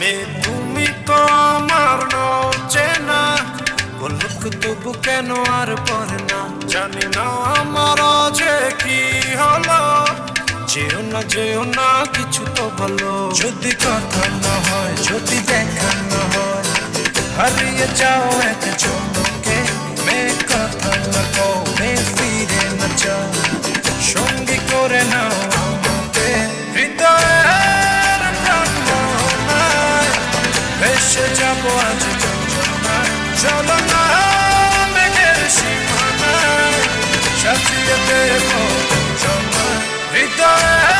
মে তুমি তো আমার নও চেনা, বলুক তবু কেন আর পরে না, জানি না আমার যে কি হলো, যেও না কিছু তো বলো, যদি কথা না হয় যদি দেখা না হয়, হারিয়ে যাও এক চমকে, মে কথা না কও, মে ফিরে না যাও, সঙ্গী করে নাও আমাকে, হৃদয়ের প্রাণময় ভেসে যাবো আজ যন্ত্রণায়, চলো না মেঘের সীমানায়, সাজিয়ে দেবো সময়, হৃদয়ে